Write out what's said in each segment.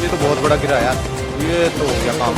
ये तो बहुत बड़ा गिरा यार, ये तो हो गया काम।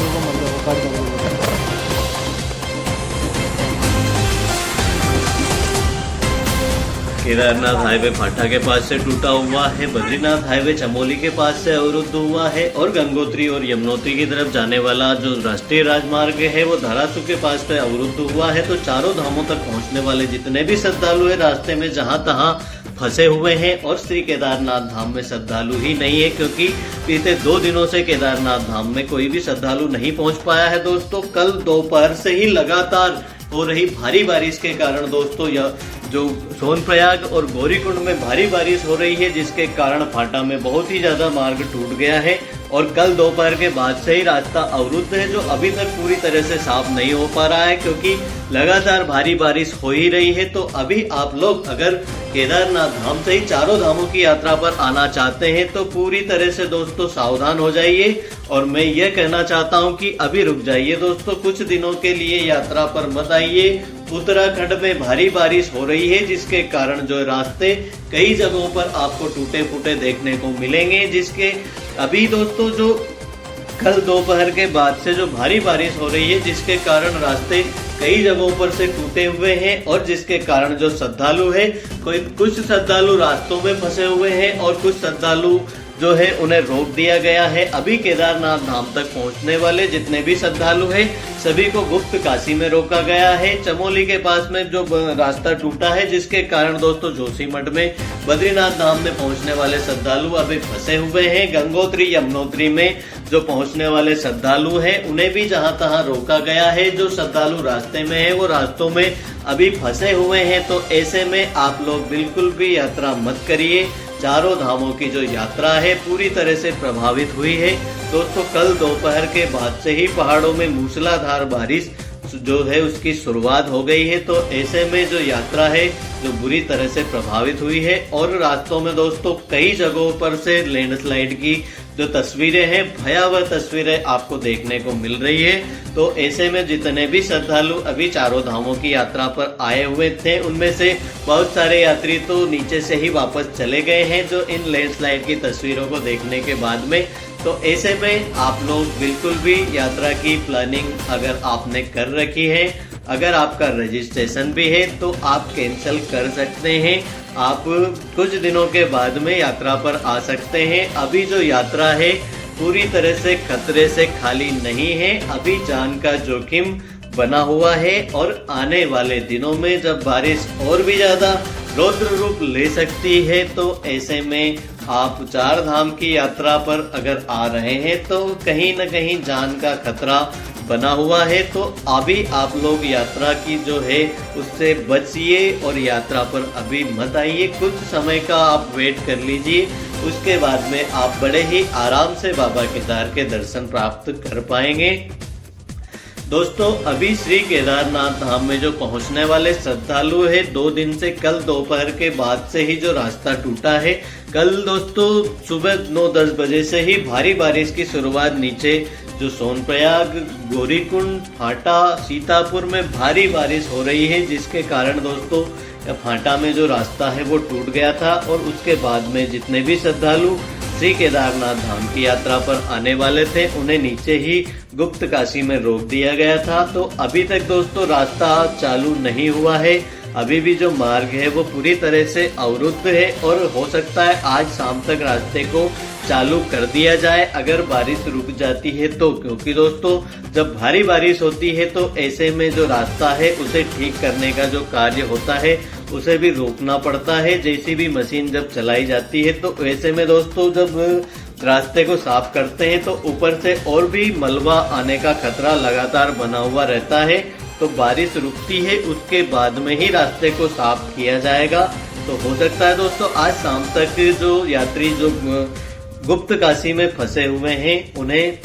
केदारनाथ हाईवे फाटा के पास से टूटा हुआ है, बद्रीनाथ हाईवे चमोली के पास से अवरुद्ध हुआ है और गंगोत्री और यमुनोत्री की तरफ जाने वाला जो राष्ट्रीय राजमार्ग है वो धारासू के पास से अवरुद्ध हुआ है। तो चारों धामों तक पहुंचने वाले जितने भी श्रद्धालु है रास्ते में जहां तहां फंसे हुए हैं और श्री केदारनाथ धाम में श्रद्धालु ही नहीं है, क्योंकि बीते 2 दिनों से केदारनाथ धाम में कोई भी श्रद्धालु नहीं पहुंच पाया है। दोस्तों कल दोपहर से ही लगातार हो रही भारी बारिश के कारण दोस्तों यह जो सोनप्रयाग और गौरीकुंड में भारी बारिश हो रही है, जिसके कारण फाटा में बहुत ही ज्यादा मार्ग टूट गया है और कल दोपहर के बाद से ही रास्ता अवरुद्ध है, जो अभी तक पूरी तरह से साफ नहीं हो पा रहा है, क्योंकि लगातार भारी बारिश हो ही रही है। तो अभी आप लोग अगर केदारनाथ धाम से ही चारों धामों की यात्रा पर आना चाहते हैं तो पूरी तरह से दोस्तों सावधान हो जाइए। और मैं ये कहना चाहता हूँ कि अभी रुक जाइए दोस्तों, कुछ दिनों के लिए यात्रा पर मत आइए। उत्तराखंड में भारी बारिश हो रही है, जिसके कारण जो रास्ते कई जगहों पर आपको टूटे फूटे देखने को मिलेंगे, जिसके अभी दोस्तों जो कल दोपहर के बाद से जो भारी बारिश हो रही है, जिसके कारण रास्ते कई जगहों पर से टूटे हुए हैं और जिसके कारण जो श्रद्धालु है कुछ श्रद्धालु रास्तों में फंसे हुए हैं और कुछ श्रद्धालु जो है उन्हें रोक दिया गया है। अभी केदारनाथ धाम तक पहुंचने वाले जितने भी श्रद्धालु हैं सभी को गुप्त काशी में रोका गया है। चमोली के पास में जो रास्ता टूटा है, जिसके कारण दोस्तों जोशीमठ में बद्रीनाथ धाम में पहुंचने वाले श्रद्धालु अभी फंसे हुए हैं। गंगोत्री यमुनोत्री में जो पहुंचने वाले श्रद्धालु हैं उन्हें भी जहां तहां रोका गया है। जो श्रद्धालु रास्ते में है वो रास्तों में अभी फंसे हुए हैं, तो ऐसे में आप लोग बिल्कुल भी यात्रा मत करिए। चारों धामों की जो यात्रा है पूरी तरह से प्रभावित हुई है दोस्तों। कल दोपहर के बाद से ही पहाड़ों में मूसलाधार बारिश जो है उसकी शुरुआत हो गई है, तो ऐसे में जो यात्रा है जो बुरी तरह से प्रभावित हुई है और रास्तों में दोस्तों कई जगहों पर से लैंडस्लाइड की जो तस्वीरें हैं, भयावह तस्वीरें आपको देखने को मिल रही है। तो ऐसे में जितने भी श्रद्धालु अभी चारों धामों की यात्रा पर आए हुए थे, उनमें से बहुत सारे यात्री तो नीचे से ही वापस चले गए हैं जो इन लैंडस्लाइड की तस्वीरों को देखने के बाद में। तो ऐसे में आप लोग बिल्कुल भी यात्रा की प्लानिंग अगर आपने कर रखी है, अगर आपका रजिस्ट्रेशन भी है तो आप कैंसिल कर सकते हैं। आप कुछ दिनों के बाद में यात्रा पर आ सकते हैं। अभी जो यात्रा है पूरी तरह से खतरे से खाली नहीं है, अभी जान का जोखिम बना हुआ है और आने वाले दिनों में जब बारिश और भी ज्यादा रौद्र रूप ले सकती है, तो ऐसे में आप 4 धाम की यात्रा पर अगर आ रहे हैं तो कहीं न कहीं जान का खतरा बना हुआ है। तो अभी आप लोग यात्रा की जो है उससे बचिए और यात्रा पर अभी मत आइए। कुछ समय का आप वेट कर लीजिए, उसके बाद में आप बड़े ही आराम से बाबा केदार के दर्शन प्राप्त कर पाएंगे। दोस्तों अभी श्री केदारनाथ धाम में जो पहुंचने वाले श्रद्धालु है 2 दिन से कल दोपहर के बाद से ही जो रास्ता टूटा है, कल दोस्तों सुबह 9-10 बजे से ही भारी बारिश की शुरुआत नीचे जो सोनप्रयाग, गौरीकुंड, फाटा, सीतापुर में भारी बारिश हो रही है, जिसके कारण दोस्तों फाटा में जो रास्ता है वो टूट गया था और उसके बाद में जितने भी श्रद्धालु श्री केदारनाथ धाम की यात्रा पर आने वाले थे उन्हें नीचे ही गुप्त काशी में रोक दिया गया था। तो अभी तक दोस्तों रास्ता चालू नहीं हुआ है, अभी भी जो मार्ग है वो पूरी तरह से अवरुद्ध है और हो सकता है आज शाम तक रास्ते को चालू कर दिया जाए अगर बारिश रुक जाती है तो, क्योंकि दोस्तों जब भारी बारिश होती है तो ऐसे में जो रास्ता है उसे ठीक करने का जो कार्य होता है उसे भी रोकना पड़ता है। जेसीबी मशीन जब चलाई जाती है तो ऐसे में दोस्तों जब रास्ते को साफ करते हैं तो ऊपर से और भी मलबा आने का खतरा लगातार बना हुआ रहता है। तो बारिश रुकती है उसके बाद में ही रास्ते को साफ किया जाएगा। तो हो सकता है दोस्तों आज शाम तक जो यात्री जो गुप्त काशी में फंसे हुए हैं उन्हें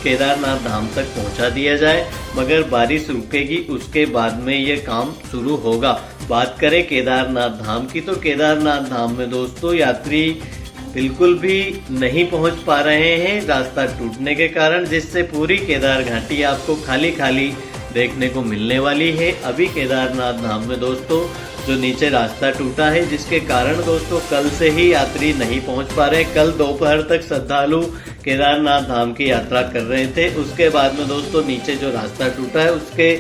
केदारनाथ धाम तक पहुंचा दिया जाए, मगर बारिश रुकेगी उसके बाद में ये काम शुरू होगा। बात करें केदारनाथ धाम की तो केदारनाथ धाम में दोस्तों यात्री बिल्कुल भी नहीं पहुंच पा रहे हैं रास्ता टूटने के कारण, जिससे पूरी केदार घाटी आपको खाली खाली देखने को मिलने वाली है। अभी केदारनाथ धाम में दोस्तों जो नीचे रास्ता टूटा है, जिसके कारण दोस्तों कल से ही यात्री नहीं पहुंच पा रहे। कल दोपहर तक श्रद्धालु केदारनाथ धाम की यात्रा कर रहे थे। उसके बाद में दोस्तों नीचे जो रास्ता टूटा है उसके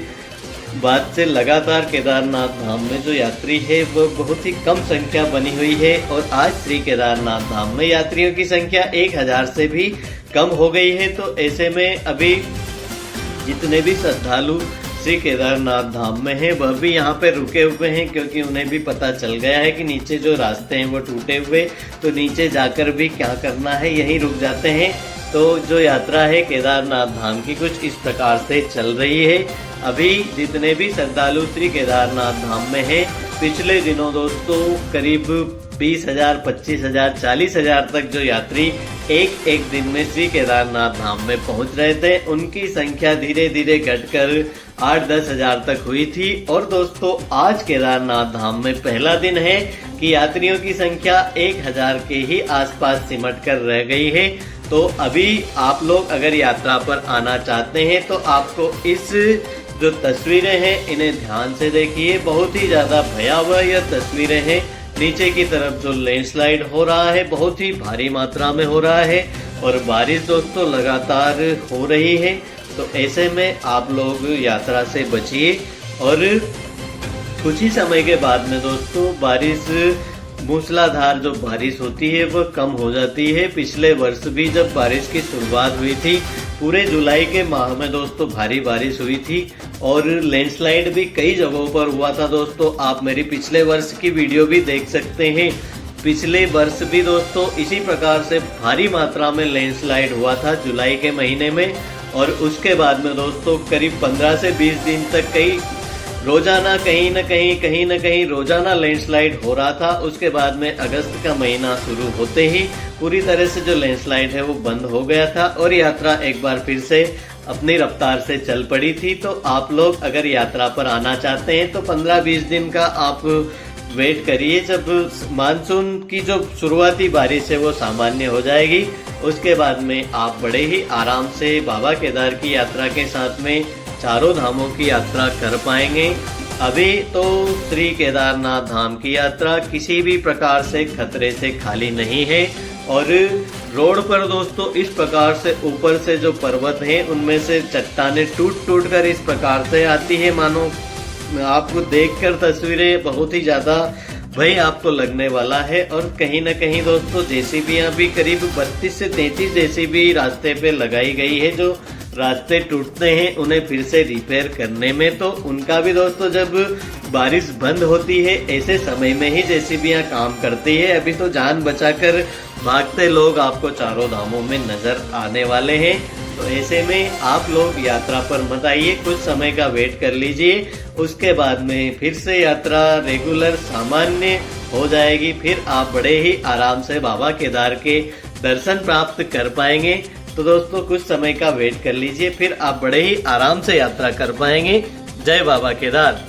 बाद से लगातार केदारनाथ धाम में जो यात्री है वो बहुत ही कम संख्या बनी हुई है और आज श्री केदारनाथ धाम में यात्रियों की संख्या 1000 से भी कम हो गई है। तो ऐसे में अभी जितने भी श्रद्धालु श्री केदारनाथ धाम में हैं वह भी यहाँ पे रुके हुए हैं, क्योंकि उन्हें भी पता चल गया है कि नीचे जो रास्ते हैं वो टूटे हुए, तो नीचे जाकर भी क्या करना है, यहीं रुक जाते हैं। तो जो यात्रा है केदारनाथ धाम की कुछ इस प्रकार से चल रही है। अभी जितने भी श्रद्धालु श्री केदारनाथ धाम में हैं, पिछले दिनों दोस्तों करीब 20,000, 25,000, 40,000 तक जो यात्री एक दिन में श्री केदारनाथ धाम में पहुंच रहे थे, उनकी संख्या धीरे धीरे घटकर 8-10 हजार तक हुई थी। और दोस्तों आज केदारनाथ धाम में पहला दिन है कि यात्रियों की संख्या 1000 के ही आसपास सिमट कर रह गई है। तो अभी आप लोग अगर यात्रा पर आना चाहते हैं तो आपको इस जो तस्वीरें हैं इन्हें ध्यान से देखिए। बहुत ही ज्यादा भयावह यह तस्वीरें हैं। नीचे की तरफ जो लैंडस्लाइड हो रहा है बहुत ही भारी मात्रा में हो रहा है और बारिश दोस्तों लगातार हो रही है। तो ऐसे में आप लोग यात्रा से बचिए और कुछ ही समय के बाद में दोस्तों बारिश, मूसलाधार जो बारिश होती है वह कम हो जाती है। पिछले वर्ष भी जब बारिश की शुरुआत हुई थी, पूरे जुलाई के माह में दोस्तों भारी बारिश हुई थी और लैंडस्लाइड भी कई जगहों पर हुआ था। दोस्तों आप मेरी पिछले वर्ष की वीडियो भी देख सकते हैं। पिछले वर्ष भी दोस्तों इसी प्रकार से भारी मात्रा में लैंडस्लाइड हुआ था जुलाई के महीने में और उसके बाद में दोस्तों करीब 15 से 20 दिन तक रोजाना कहीं न कहीं रोजाना लैंडस्लाइड हो रहा था। उसके बाद में अगस्त का महीना शुरू होते ही पूरी तरह से जो लैंडस्लाइड है वो बंद हो गया था और यात्रा एक बार फिर से अपनी रफ्तार से चल पड़ी थी। तो आप लोग अगर यात्रा पर आना चाहते हैं तो 15-20 दिन का आप वेट करिए। जब मानसून की जो शुरुआती बारिश है वो सामान्य हो जाएगी, उसके बाद में आप बड़े ही आराम से बाबा केदार की यात्रा के साथ में चारों धामों की यात्रा कर पाएंगे। अभी तो श्री केदारनाथ धाम की यात्रा किसी भी प्रकार से खतरे से खाली नहीं है और रोड पर दोस्तों इस प्रकार से ऊपर से जो पर्वत हैं उनमें से चट्टानें टूट कर इस प्रकार से आती है, मानो आपको देखकर तस्वीरें बहुत ही ज्यादा भय आपको लगने वाला है। और कहीं न कहीं दोस्तों जेसीबीयां भी करीब 32 से 33 जेसीबी रास्ते पे लगाई गई है। जो रास्ते टूटते हैं उन्हें फिर से रिपेयर करने में, तो उनका भी दोस्तों जब बारिश बंद होती है ऐसे समय में ही जेसीबीयां काम करती है। अभी तो जान बचाकर भागते लोग आपको चारों धामों में नजर आने वाले हैं। तो ऐसे में आप लोग यात्रा पर मत आइए, कुछ समय का वेट कर लीजिए, उसके बाद में फिर से यात्रा रेगुलर सामान्य हो जाएगी। फिर आप बड़े ही आराम से बाबा केदार के दर्शन प्राप्त कर पाएंगे। तो दोस्तों कुछ समय का वेट कर लीजिए, फिर आप बड़े ही आराम से यात्रा कर पाएंगे। जय बाबा केदार।